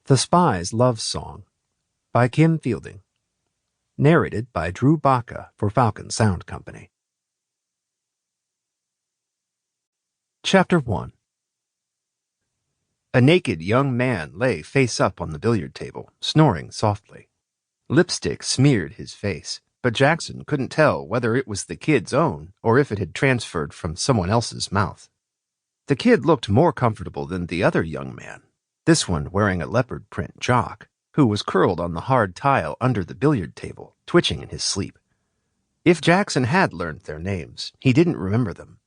The Spy's Love Song by Kim Fielding. Narrated by Drew Bacca for Falcon Sound Company. Chapter 1. A naked young man lay face up on the billiard table, snoring softly. Lipstick smeared his face, but Jaxon couldn't tell whether it was the kid's own or if it had transferred from someone else's mouth. The kid looked more comfortable than the other young man, this one wearing a leopard print jock, who was curled on the hard tile under the billiard table, twitching in his sleep. If Jaxon had learned their names, he didn't remember them,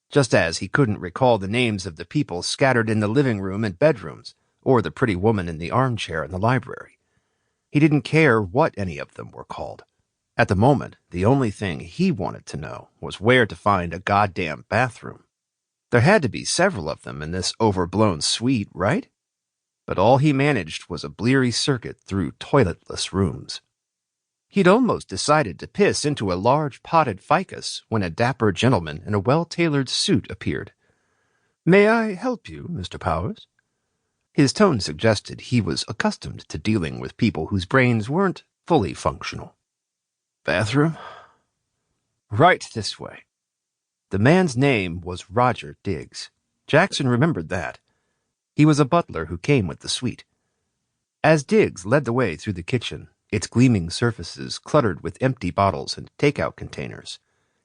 just as he couldn't recall the names of the people scattered in the living room and bedrooms, or the pretty woman in the armchair in the library. He didn't care what any of them were called. At the moment, the only thing he wanted to know was where to find a goddamn bathroom. There had to be several of them in this overblown suite, right? But all he managed was a bleary circuit through toiletless rooms. He'd almost decided to piss into a large potted ficus when a dapper gentleman in a well-tailored suit appeared. "May I help you, Mr. Powers?" His tone suggested he was accustomed to dealing with people whose brains weren't fully functional. "Bathroom?" "Right this way." The man's name was Roger Diggs. Jaxon remembered that. He was a butler who came with the suite. As Diggs led the way through the kitchen, its gleaming surfaces cluttered with empty bottles and takeout containers,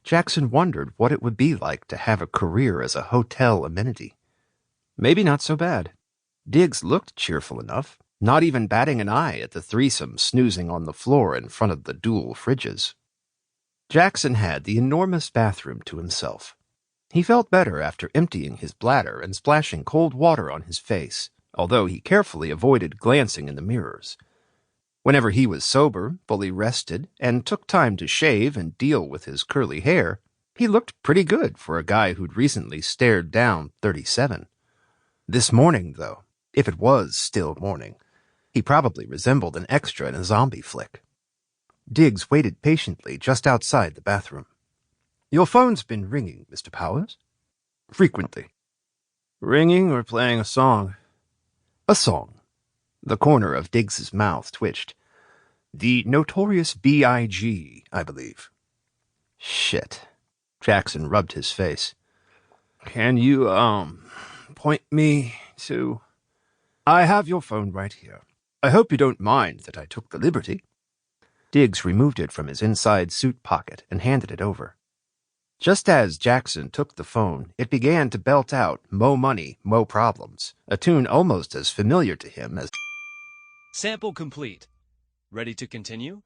Jaxon wondered what it would be like to have a career as a hotel amenity. Maybe not so bad. Diggs looked cheerful enough, not even batting an eye at the threesome snoozing on the floor in front of the dual fridges. Jaxon had the enormous bathroom to himself. He felt better after emptying his bladder and splashing cold water on his face, although he carefully avoided glancing in the mirrors. Whenever he was sober, fully rested, and took time to shave and deal with his curly hair, he looked pretty good for a guy who'd recently stared down 37. This morning, though, if it was still morning, he probably resembled an extra in a zombie flick. Diggs waited patiently just outside the bathroom. "Your phone's been ringing, Mr. Powers?" "Frequently." "Ringing or playing a song?" "A song." The corner of Diggs's mouth twitched. "The Notorious B.I.G., I believe." "Shit." Jaxon rubbed his face. "Can you, point me to—" "I have your phone right here. I hope you don't mind that I took the liberty." Diggs removed it from his inside suit pocket and handed it over. Just as Jaxon took the phone, it began to belt out "Mo Money, Mo Problems," a tune almost as familiar to him as... Sample complete. Ready to continue?